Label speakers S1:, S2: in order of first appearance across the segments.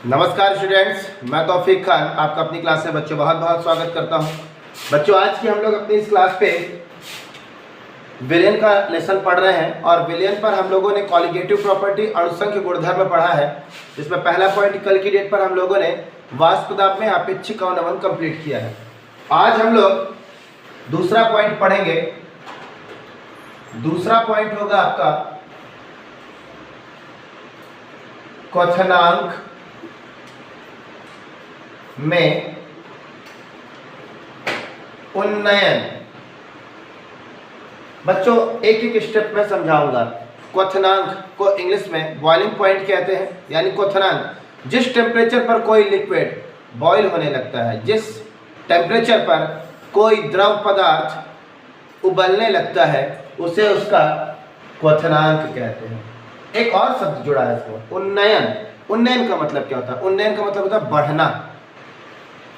S1: नमस्कार स्टूडेंट्स, मैं तौफीक खान आपका अपनी क्लास से बच्चों बहुत बहुत स्वागत करता हूं। बच्चों आज की हम लोग अपनी इस क्लास पे विलयन का लेसन पढ़ रहे हैं और विलयन पर हम लोगों ने कॉलिगेटिव प्रॉपर्टी अणुसंख्य गुणधर्म पढ़ा है, जिसमें पहला पॉइंट कल की डेट पर हम लोगों ने वाष्प पदार्थ में अपेक्षिक अवनमन कंप्लीट किया है। आज हम लोग दूसरा पॉइंट पढ़ेंगे। दूसरा पॉइंट होगा आपका क्वथनांक में उन्नयन। बच्चों एक एक स्टेप में समझाऊंगा। क्वथनांक को इंग्लिश में बॉइलिंग पॉइंट कहते हैं, यानी क्वथनांक जिस टेम्परेचर पर कोई लिक्विड बॉयल होने लगता है, जिस टेम्परेचर पर कोई द्रव पदार्थ उबलने लगता है, उसे उसका क्वथनांक कहते हैं। एक और शब्द जुड़ा है इसमें, उन्नयन। उन्नयन का मतलब क्या होता है? उन्नयन का मतलब होता है बढ़ना,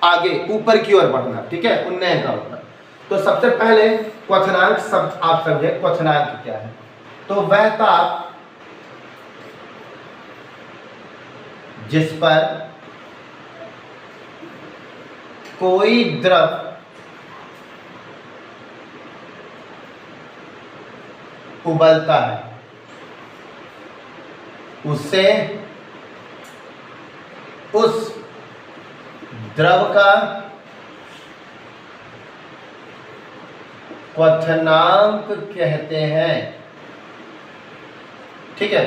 S1: आगे ऊपर की ओर बढ़ना। ठीक है, उन्नयन का मतलब। तो सबसे पहले क्वथनांक शब्द आप समझे, क्वथनांक क्या है? तो वह ताप जिस पर कोई द्रव उबलता है, उससे उस द्रव का क्वथनांक कहते हैं। ठीक है,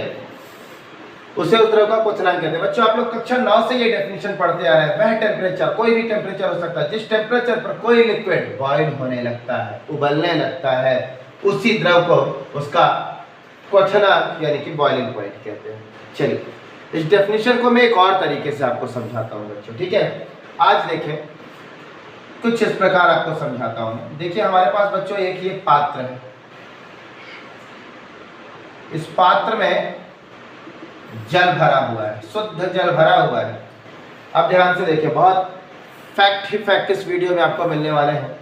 S1: उसे उस द्रव का क्वथनांक कहते हैं। बच्चों आप लोग कक्षा 9 से ये डेफिनेशन पढ़ते आ रहे हैं। वह टेम्परेचर, कोई भी टेम्परेचर हो सकता है, जिस टेम्परेचर पर कोई लिक्विड बॉयल होने लगता है, उबलने लगता है, उसी द्रव को उसका क्वथनांक यानी कि बॉइलिंग पॉइंट कहते हैं। चलिए इस डेफिनेशन को मैं एक और तरीके से आपको समझाता हूँ बच्चों। ठीक है, आज देखें कुछ इस प्रकार आपको समझाता हूँ। देखिए हमारे पास बच्चों एक ये पात्र है। इस पात्र में जल भरा हुआ है, शुद्ध जल भरा हुआ है। अब ध्यान से देखिए, बहुत फैक्ट ही फैक्ट इस वीडियो में आपको मिलने वाले हैं।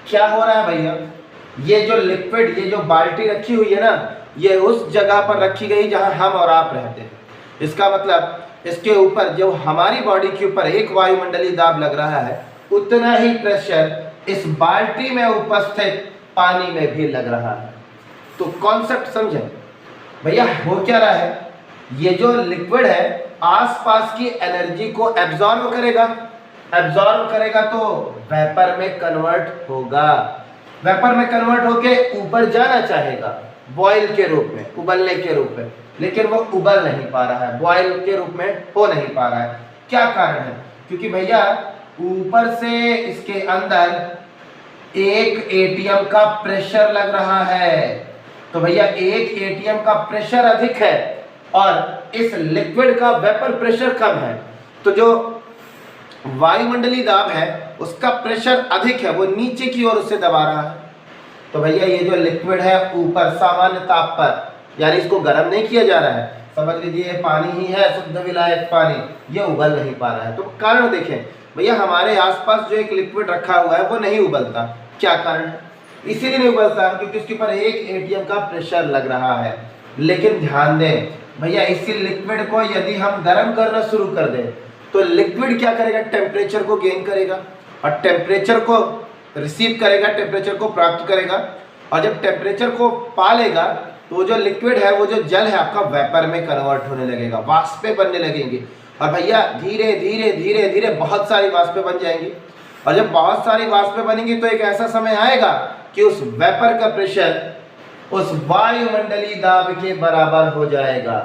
S1: क्या हो रहा है भैया, ये जो लिक्विड, ये जो बाल्टी रखी हुई है ना, ये उस जगह पर रखी गई जहां हम और आप रहते हैं। इसका मतलब इसके ऊपर जो हमारी बॉडी के ऊपर एक वायुमंडलीय दाब लग रहा है, उतना ही प्रेशर इस बाल्टी में उपस्थित पानी में भी लग रहा है। तो कॉन्सेप्ट समझें भैया, हो क्या रहा है, ये जो लिक्विड है आसपास की एनर्जी को एब्जॉर्ब करेगा। एब्जॉर्ब करेगा तो वेपर में कन्वर्ट होगा। वेपर में कन्वर्ट होके ऊपर जाना चाहेगा बॉयल के रूप में, उबलने के रूप में, लेकिन वो उबल नहीं पा रहा है, बॉयल के रूप में हो नहीं पा रहा है। क्या कारण है? क्योंकि भैया ऊपर से इसके अंदर एक एटीएम का प्रेशर लग रहा है। तो भैया एक एटीएम का प्रेशर अधिक है और इस लिक्विड का वेपर प्रेशर कम है। तो जो वायुमंडलीय दाब है उसका प्रेशर अधिक है, वो नीचे की ओर उसे दबा रहा है। तो भैया ये जो लिक्विड है ऊपर सामान्य ताप पर, यानी इसको गर्म नहीं किया जा रहा है, समझ लीजिए पानी ही है, शुद्ध विलायक पानी, ये उबल नहीं पा रहा है। तो कारण देखें भैया, हमारे आसपास जो एक लिक्विड रखा हुआ है वो नहीं उबलता। क्या कारण है? इसीलिए नहीं उबलता क्योंकि उसके ऊपर एक एटीएम का प्रेशर लग रहा है। लेकिन ध्यान दें भैया, इसी लिक्विड को यदि हम गर्म करना शुरू कर दें तो लिक्विड क्या करेगा? टेम्परेचर को गेन करेगा और टेम्परेचर को रिसीव करेगा, टेम्परेचर को प्राप्त करेगा। और जब टेम्परेचर को पा लेगा तो वो जो लिक्विड है, वो जो जल है आपका वेपर में कन्वर्ट होने लगेगा, वाष्पें बनने लगेंगी। और भैया धीरे धीरे धीरे धीरे बहुत सारी वाष्पें बन जाएंगी। और जब बहुत सारी वाष्पें बनेंगी तो एक ऐसा समय आएगा कि उस वेपर का प्रेशर उस वायुमंडलीय दाब के बराबर हो जाएगा।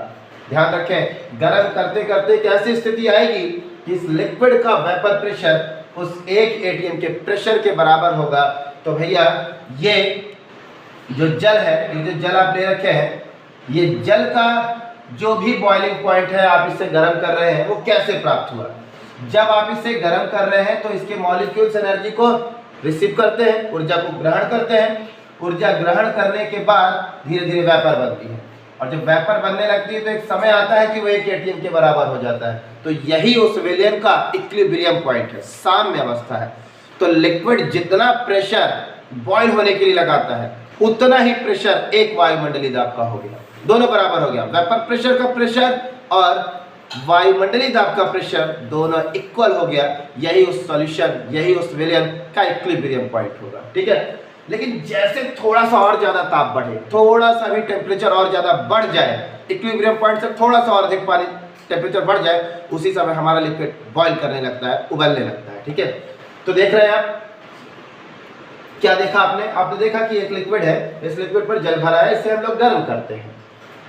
S1: ध्यान रखें, गर्म करते करते कैसी स्थिति आएगी कि इस लिक्विड का वेपर प्रेशर उस एक एटीएम के प्रेशर के बराबर होगा। तो भैया ये जो जल है, ये जो जल आप ले रखे हैं, ये जल का जो भी बॉइलिंग पॉइंट है, आप इसे गर्म कर रहे हैं, वो कैसे प्राप्त हुआ? जब आप इसे गर्म कर रहे हैं तो इसके मॉलिक्यूल्स एनर्जी को रिसीव करते हैं, ऊर्जा को ग्रहण करते हैं। ऊर्जा ग्रहण करने के बाद धीरे धीरे वेपर बनती है और जब वेपर बनने लगती है तो एक समय आता है कि वो एक एटीएम के बराबर हो जाता है। तो यही उस विलयन का इक्विलिब्रियम पॉइंट है, साम्य अवस्था है। तो लिक्विड जितना प्रेशर बॉयल होने के लिए लगाता है, उतना ही प्रेशर एक वायुमंडलीय दाब का हो गया, दोनों बराबर हो गया। वेपर प्रेशर का प्रेशर और वायुमंडलीय दाब का प्रेशर दोनों इक्वल हो गया, यही उस सॉल्यूशन, यही उस विलयन का इक्विलिब्रियम पॉइंट होगा। ठीक है, लेकिन जैसे थोड़ा सा और ज्यादा ताप बढ़े, थोड़ा सा भी टेम्परेचर और ज्यादा बढ़ जाए, इक्विलिब्रियम पॉइंट से थोड़ा सा और अधिक पानी टेम्परेचर बढ़ जाए, उसी समय हमारा लिक्विड बॉईल करने लगता है, उबलने लगता है। ठीक है, तो देख रहे हैं आप, क्या देखा आपने? आपने देखा कि एक लिक्विड है, इस लिक्विड पर जल भरा है, इसे हम लोग गर्म करते हैं,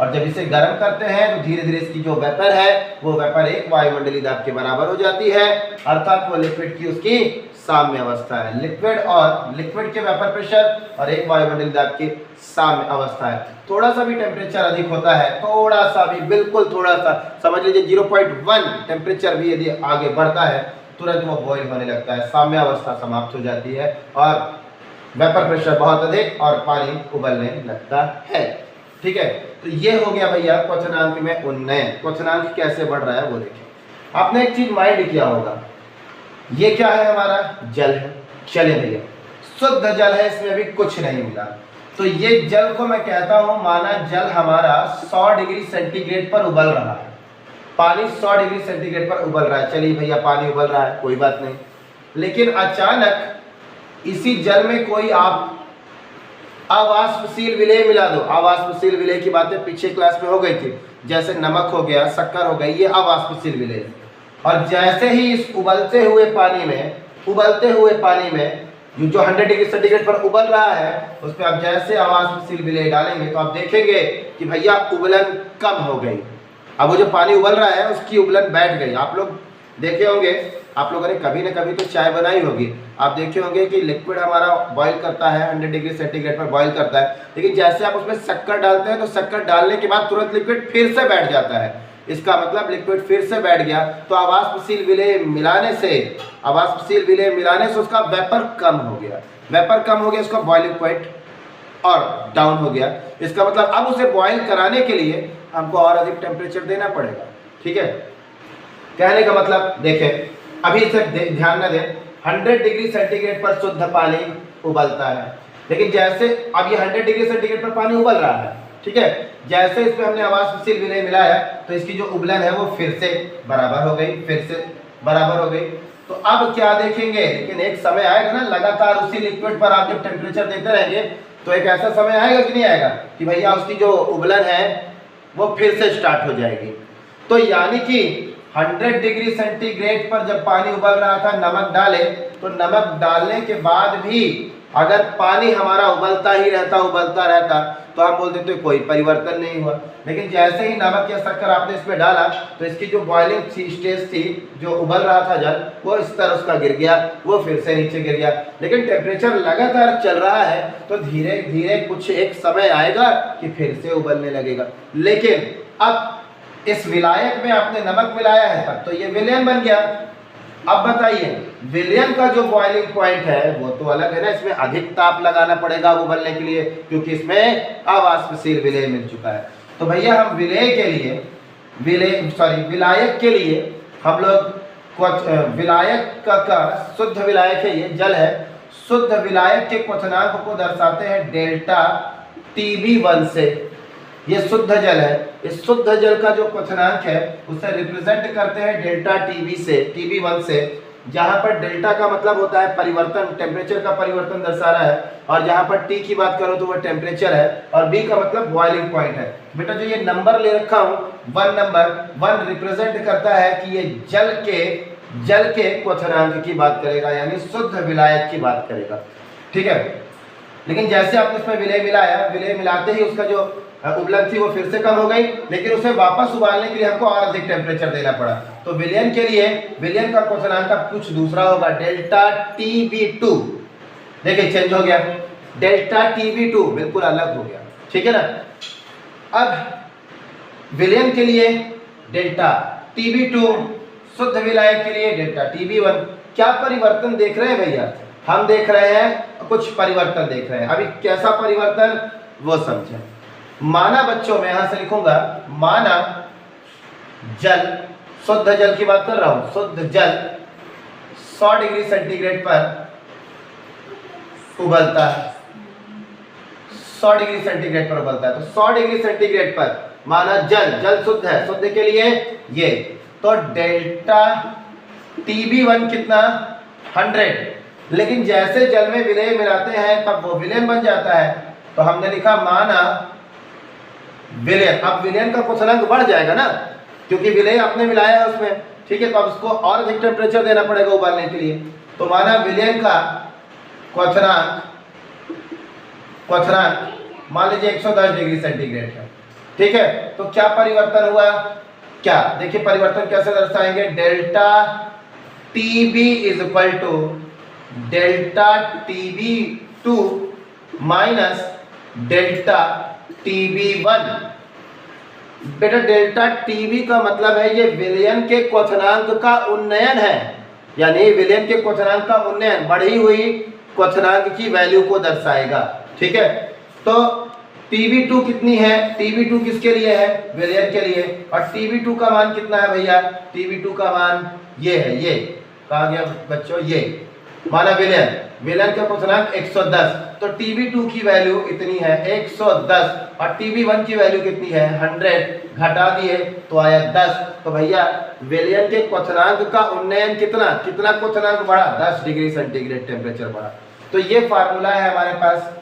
S1: और जब इसे गर्म करते हैं तो धीरे धीरे इसकी जो वेपर है वो वेपर एक वायुमंडलीय दाब के बराबर हो जाती है, अर्थात वो लिक्विड की उसकी साम्य अवस्था है। लिक्विड के वेपर प्रेशर और एक वायुमंडलीय दाब की साम्य अवस्था है। थोड़ा सा भी टेम्परेचर अधिक होता है, थोड़ा सा भी, बिल्कुल थोड़ा सा, समझ लीजिए 0.1 टेम्परेचर भी यदि आगे बढ़ता है तुरंत वो बॉईल होने लगता है, साम्य अवस्था समाप्त हो जाती है और वेपर प्रेशर बहुत अधिक और पानी उबलने लगता है। ठीक है, तो ये हो गया भैया क्वथनांक में उन्नयन। क्वथनांक कैसे बढ़ रहा है वो देखें। आपने एक चीज माइंड किया होगा, ये क्या है? हमारा जल है। चलिए भैया, शुद्ध जल है, इसमें अभी कुछ नहीं मिला, तो ये जल को मैं कहता हूं, माना जल हमारा 100 डिग्री सेंटीग्रेड पर उबल रहा है, पानी 100 डिग्री सेंटीग्रेड पर उबल रहा है। चलिए भैया, पानी उबल रहा है, कोई बात नहीं, लेकिन अचानक इसी जल में कोई आप अवाष्पशील विलेय मिला दो। अवाष्पशील विलेय की बातें पीछे क्लास में हो गई थी, जैसे नमक हो गया, शक्कर हो गई, ये अवाष्पशील विलेय। और जैसे ही इस उबलते हुए पानी में जो 100 डिग्री सेंटीग्रेड पर उबल रहा है, उस पर आप जैसे अवाष्पशील विलेय डालेंगे तो आप देखेंगे कि भैया उबलन कम हो गई। अब वो जो पानी उबल रहा है उसकी उबलन बैठ गई। आप लोग देखे होंगे, आप लोगों ने कभी ना कभी तो चाय बनाई होगी, आप देखे होंगे कि लिक्विड हमारा बॉईल करता है, 100 डिग्री सेंटीग्रेड पर बॉईल करता है, लेकिन जैसे आप उसमें शक्कर डालते हैं तो शक्कर डालने के बाद तुरंत लिक्विड फिर से बैठ जाता है। इसका मतलब लिक्विड फिर से बैठ गया, तो अवाष्पशील विलेय मिलाने से उसका वेपर कम हो गया। वेपर कम हो गया, उसका बॉइलिंग पॉइंट और डाउन हो गया। इसका मतलब अब उसे बॉईल कराने के लिए हमको और अधिक टेम्परेचर देना पड़ेगा। ठीक है, कहने का मतलब देखें, अभी इसे ध्यान न दें, 100 डिग्री सेंटीग्रेड पर शुद्ध पानी उबलता है, लेकिन जैसे अब ये 100 डिग्री सेंटीग्रेड पर पानी उबल रहा है, ठीक है, जैसे इसमें हमने अवाष्पशील विलेय मिलाया तो इसकी जो उबलन है वो फिर से बराबर हो गई। तो अब क्या देखेंगे, लेकिन एक समय आएगा ना, लगातार उसी लिक्विड पर आप जब टेम्परेचर देते रहेंगे तो एक ऐसा समय आएगा कि नहीं आएगा कि भैया उसकी जो उबलन है वो फिर से स्टार्ट हो जाएगी। तो यानी कि 100 डिग्री सेंटीग्रेड पर जब पानी उबल रहा था, नमक डाले, तो नमक डालने के बाद भी अगर पानी हमारा उबलता रहता तो हम बोल देते कोई परिवर्तन नहीं हुआ। लेकिन जैसे ही नमक या शक्कर आपने इसमें डाला तो इसकी जो बॉइलिंग स्टेज थी, जो उबल रहा था जल, वो स्तर उसका गिर गया, वो फिर से नीचे गिर गया। लेकिन टेम्परेचर लगातार चल रहा है तो धीरे धीरे कुछ एक समय आएगा कि फिर से उबलने लगेगा। लेकिन अब इस विलायक में आपने नमक मिलाया है तब तो ये विलयन बन गया। अब बताइए, विलयन का जो बॉइलिंग पॉइंट है वो तो अलग है ना, इसमें अधिक ताप लगाना पड़ेगा उबलने के लिए, क्योंकि इसमें अवाष्पशील विलेय मिल चुका है। तो भैया हम विलायक के लिए हम लोग विलायक का शुद्ध विलायक है, ये जल है, शुद्ध विलायक के क्वथनांक को दर्शाते हैं डेल्टा TB1 से। ये शुद्ध जल है, इस शुद्ध जल का जो क्वथनांक है उसे रिप्रेजेंट करते हैं डेल्टा TB1 से, जहां पर डेल्टा का मतलब होता है परिवर्तन, टेम्परेचर का परिवर्तन दर्शा रहा है, और जहां पर T की बात करो तो वह टेम्परेचर है, और B का मतलब बॉइलिंग पॉइंट है। बेटा जो ये नंबर ले रखा हूं, 1 नंबर 1 रिप्रेजेंट करता है कि ये जल के क्वथनांक की बात करेगा, यानी शुद्ध विलायक की बात करेगा। ठीक है, लेकिन जैसे आपने इसमें विलेय मिलाया, विलेय मिलाते ही उसका जो उबलन थी वो फिर से कम हो गई, लेकिन उसे वापस उबालने के लिए हमको और अधिक टेम्परेचर देना पड़ा। तो विलयन के लिए विलयन का क्वथनांक कुछ दूसरा होगा, डेल्टा TB2। देखिए चेंज हो गया, डेल्टा TB2 बिल्कुल अलग हो गया। ठीक है ना, अब विलयन के लिए डेल्टा TB2, शुद्ध विलायक के लिए डेल्टा TB1। क्या परिवर्तन देख रहे हैं भैया? हम देख रहे हैं कुछ परिवर्तन देख रहे हैं। अभी कैसा परिवर्तन वो समझें। माना बच्चों, मैं यहां से लिखूंगा, माना जल, शुद्ध जल की बात कर रहा हूं, शुद्ध जल 100 डिग्री सेंटीग्रेड पर उबलता है, 100 डिग्री सेंटीग्रेड पर उबलता है। तो 100 डिग्री सेंटीग्रेड पर माना जल, जल शुद्ध है, शुद्ध के लिए ये, तो डेल्टा TB1 कितना 100। लेकिन जैसे जल में विलेय मिलाते हैं तब वो विलेन बन जाता है, तो हमने लिखा माना विलेन। अब विलेन का क्वथनांक बढ़ जाएगा ना, क्योंकि विलेय आपने मिलाया है उसमें, ठीक है, तो अब उसको और अधिक टेम्परेचर देना पड़ेगा उबालने के लिए। तो माना विलेन का क्वथनांक मान लीजिए 110 डिग्री सेंटीग्रेड है, ठीक है। तो क्या परिवर्तन हुआ, क्या देखिए परिवर्तन कैसे दर्शाएंगे, delta TB is equal to delta TB2 minus delta TB1। बेटा डेल्टा TB का मतलब है ये विलयन के क्वथनांक का उन्नयन है, यानी विलयन के क्वथनांक का उन्नयन बढ़ी हुई क्वथनांक की वैल्यू को दर्शाएगा, ठीक है। तो TB2 कितनी है, TB2 किसके लिए है, विलयन के लिए, और TB2 का मान कितना है भैया, TB2 का मान ये है, ये कहा गया बच्चों, ये माना विलयन का क्वथनांक 110, तो TB2 की वैल्यू इतनी है 110 और TB1 की वैल्यू कितनी है 100, घटा दिए तो आया 10। तो भैया विलयन के क्वथनांक का उन्नयन कितना क्वथनांक बढ़ा, 10 डिग्री सेंटीग्रेड टेम्परेचर बढ़ा। तो ये फार्मूला है हमारे पास,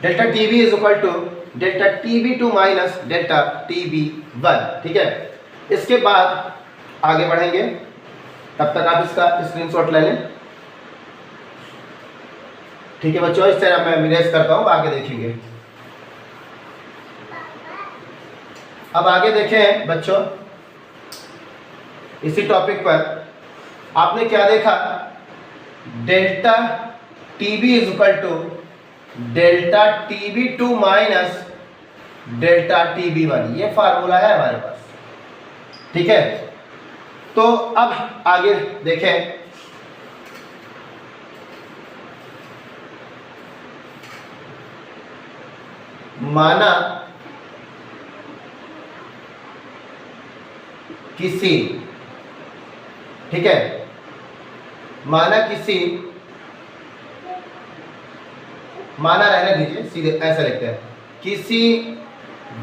S1: delta TB is equal to delta TB2 minus delta TB1, ठीक है। इसके बाद आगे बढ़ेंगे, तब तक आप इसका स्क्रीनशॉट ले लें, ठीक है बच्चों। इस तरह मैं मिनेज करता हूं, आगे देखेंगे। अब आगे देखें बच्चों, इसी टॉपिक पर आपने क्या देखा, delta TB is equal to delta TB2 minus delta TB1, ये फार्मूला है हमारे पास, ठीक है। तो अब आगे देखें, माना किसी, ठीक है, माना रहने दीजिए, सीधे ऐसा लिखते हैं, किसी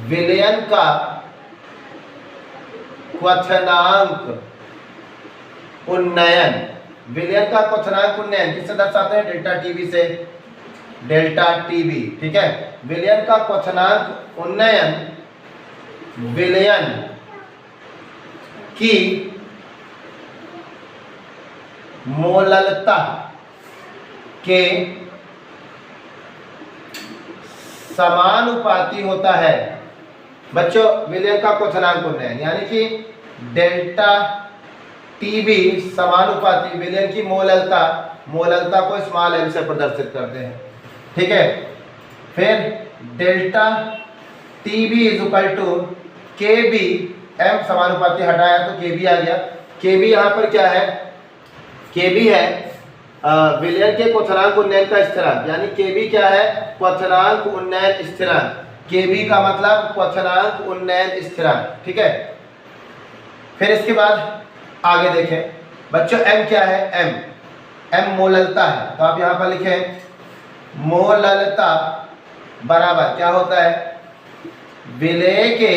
S1: विलयन का क्वथनांक उन्नयन, विलयन का क्वथनांक उन्नयन किससे दर्शाते हैं, डेल्टा TB से, डेल्टा TB, ठीक है। विलयन का क्वथनांक उन्नयन विलयन की मोललता के समानुपाती होता है। बच्चों विलयन का क्वथनांक उन्नयन यानी कि डेल्टा TB समानुपाती विलयन की मोललता को स्मॉल m से प्रदर्शित करते हैं, ठीक है। फिर delta TB is equal to KB, m समानुपाती हटाया तो KB आ गया। KB यहाँ पर क्या है, KB है विलयन के क्वथनांक उन्नयन का स्थिरांक, यानी KB क्या है, क्वथनांक उन्नयन स्थिरांक। KB का मतलब क्वथनांक उन्नयन स्थिरांक, ठीक है। फिर इसके बाद आगे देखें बच्चों, m क्या है, m मोललता है, तो आप यहाँ पर लिखें मोललता बराबर क्या होता है, विलेय के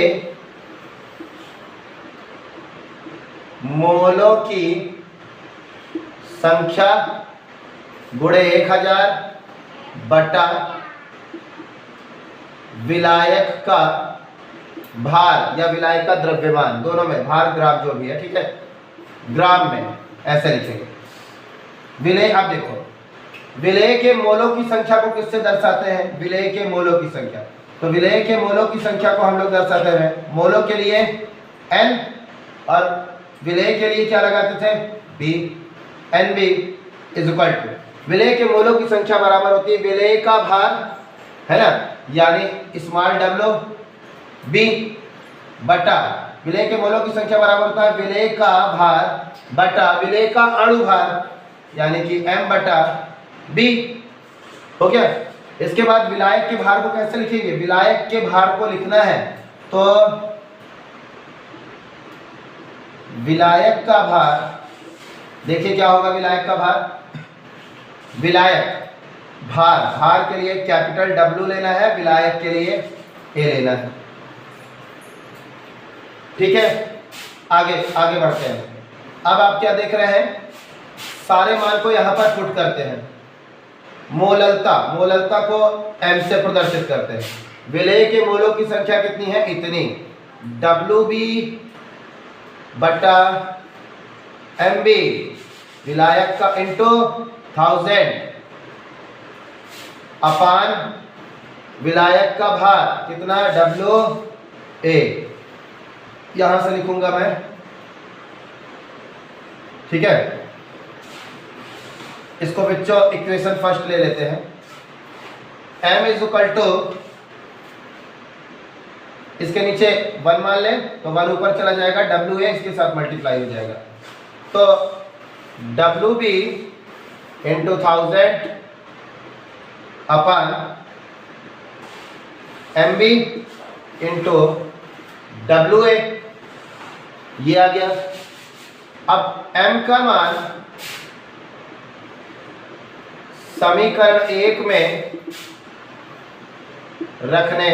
S1: मोलों की संख्या गुणे 1000 बटा विलायक का भार या विलायक का द्रव्यमान, दोनों में भार ग्राम जो भी है, ठीक है, ग्राम में ऐसे लिखेंगे। विलेय, अब देखो विलेय के मोलों की संख्या को किससे दर्शाते हैं, विलेय के मोलों की संख्या, तो विलेय के मोलों की संख्या को हम लोग दर्शाते हैं मोलों के लिए n और विलेय के लिए क्या लगाते थे b, NB is equal to विलेय के मोलों की संख्या बराबर होती है विलेय का भार, है ना, यानी स्मॉल w b बटा विलेय के मोलों की संख्या बराबर होता है विलेय का भार बटा विलेय का अणु भार, यानी कि m बटा b, हो गया। इसके बाद विलायक के भार को कैसे लिखेंगे, विलायक के भार को लिखना है तो विलायक का भार, देखिए क्या होगा विलायक का भार, विलायक भार के लिए कैपिटल W लेना है, विलायक के लिए A लेना है, ठीक है, आगे आगे बढ़ते हैं। अब आप क्या देख रहे हैं, सारे मान को यहाँ पर पुट करते हैं। मोललता, मोललता को m से प्रदर्शित करते हैं। विलेय के मोलों की संख्या कितनी है, इतनी। WB बटा MB, विलायक का इंटू 1000 अपान विलायक का भार कितना, WA। यहां से लिखूंगा मैं, ठीक है। इसको बच्चों इक्वेशन फर्स्ट ले लेते हैं। m इज इक्वल टू, इसके नीचे 1 मान लें तो 1 ऊपर चला जाएगा, WA इसके साथ मल्टीप्लाई हो जाएगा। तो WB इंटू 1000 अपन MB इंटू WA, ये आ गया। अब m का मान समीकरण 1 में रखने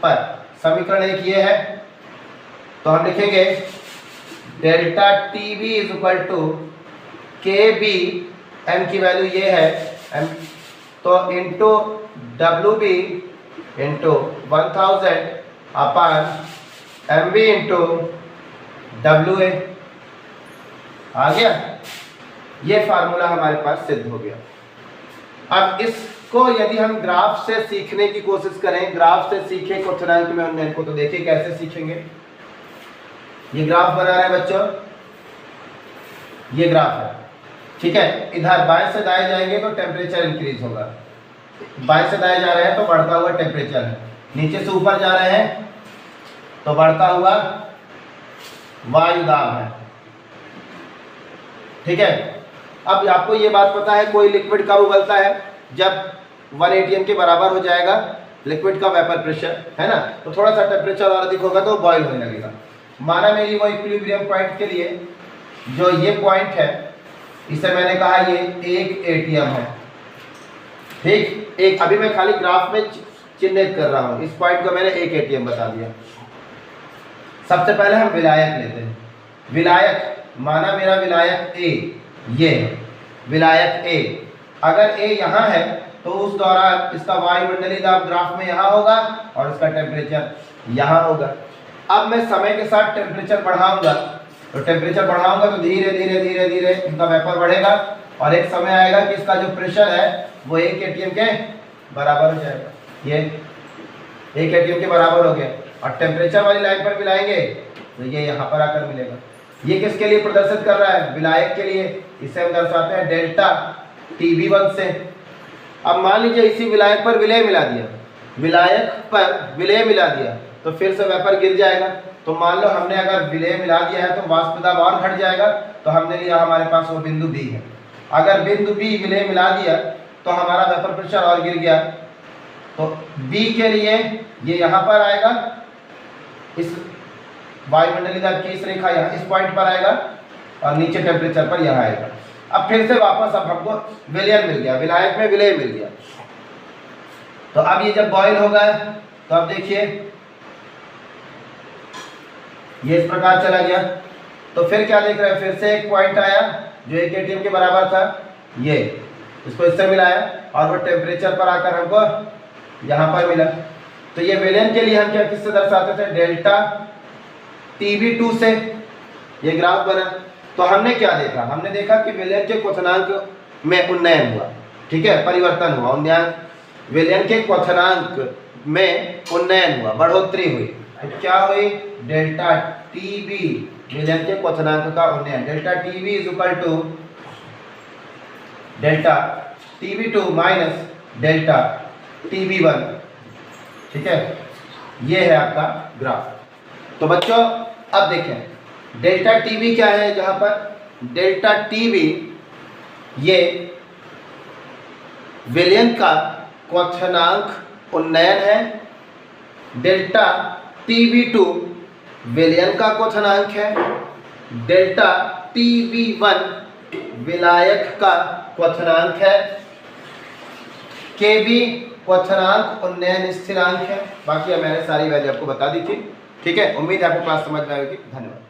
S1: पर, समीकरण 1 ये है, तो हम लिखेंगे delta TB is equal to KB, m की वैल्यू ये है m, तो into WB into 1000 upon MB into WA। आ गया, ये फार्मूला हमारे पास सिद्ध हो गया। अब इसको यदि हम ग्राफ से सीखने की कोशिश करें, ग्राफ से सीखे क्वथनांक में उन्नयन को, तो देखिए कैसे सीखेंगे। ये ग्राफ बना रहे हैं बच्चों, ये ग्राफ है, ठीक है। इधर बाएं से दाएं जाएंगे तो टेम्परेचर इंक्रीज होगा, बाएं से दाएं जा रहे हैं तो बढ़ता हुआ टेम्परेचर है, नीचे से ऊपर जा रहे हैं तो बढ़ता हुआ वायु दाब है, ठीक है। अब आपको ये बात पता है, कोई लिक्विड कब उबलता है, जब 1 atm के बराबर हो जाएगा लिक्विड का वेपर प्रेशर, है ना। तो थोड़ा सा टेम्परेचर और अधिक होगा तो बॉयल होने लगेगा। माना मेरी वो इक्विलिब्रियम पॉइंट के लिए जो ये पॉइंट है, इसे मैंने कहा ये 1 atm है, ठीक। एक अभी मैं खाली ग्राफ में चिन्हित कर रहा हूँ, इस पॉइंट को मैंने 1 atm बता दिया। सबसे पहले हम विलायक लेते हैं। विलायक, माना मेरा विलायक A, ये विलायक A, अगर A यहाँ है तो उस दौरान इसका वायुमंडलीय दाब ग्राफ में यहाँ होगा और इसका टेम्परेचर यहाँ होगा। अब मैं समय के साथ टेम्परेचर बढ़ाऊंगा, तो टेम्परेचर बढ़ाऊंगा तो धीरे धीरे धीरे धीरे इनका वेपर बढ़ेगा और एक समय आएगा कि इसका जो प्रेशर है वो 1 atm के बराबर हो जाएगा। ये 1 atm के बराबर हो गया और टेम्परेचर वाली लाइन पर मिलाएंगे तो ये यहाँ पर आकर मिलेगा। ये किसके लिए प्रदर्शित कर रहा है, विलायक के लिए। इसे हम दर्शाते हैं डेल्टा TB1 से। अब मान लीजिए इसी विलायक पर विलय मिला दिया, विलायक पर विलय मिला दिया तो फिर से वेपर गिर जाएगा। तो मान लो हमने अगर विलय मिला दिया है तो वाष्प दाब और घट जाएगा, तो हमने लिया हमारे पास वो बिंदु B है। अगर बिंदु B विलय मिला दिया तो हमारा वेपर प्रेशर और गिर गया, तो B के लिए ये यहाँ पर आएगा, इस वायुमंडलीय दाब की इस रेखा यहाँ इस पॉइंट पर आएगा और नीचे टेम्परेचर पर यहाँ आएगा। अब फिर से वापस अब हमको विलयन मिल गया, विलायक में विलय मिल गया। तो अब ये जब बॉयल होगा तो अब देखिए ये इस प्रकार चला गया। तो फिर क्या देख रहे हैं, फिर से एक पॉइंट आया जो 1 atm के बराबर था, ये इसको इससे मिलाया और वो टेम्परेचर पर आकर हमको यहाँ पर मिला। तो ये विलयन के लिए हम क्या किससे दर्शाते थे, डेल्टा TB2 से ये ग्राफ बना। तो हमने क्या देखा, हमने देखा कि विलयन के क्वथनांक में उन्नयन हुआ, ठीक है, परिवर्तन हुआ, उन्नयन, विलयन के क्वथनांक में उन्नयन हुआ, बढ़ोतरी हुई। तो क्या हुई, डेल्टा TB, विलयन के क्वथनांक का उन्नयन। Delta TB is equal to delta TB2 minus delta TB1, ठीक है। ये है आपका ग्राफ। तो बच्चों अब देखें डेल्टा TB क्या है, जहां पर डेल्टा TB ये विलयन का क्वथनांक उन्नयन है, डेल्टा TB2 विलयन का क्वथनांक है, डेल्टा TB1 विलायक का क्वथनांक है, KB क्वथनांक उन्नयन स्थिरांक है। बाकी मैंने सारी वैल्यू आपको बता दी थी। ठीक है, उम्मीद है आपको क्लास समझ में आएगी। धन्यवाद।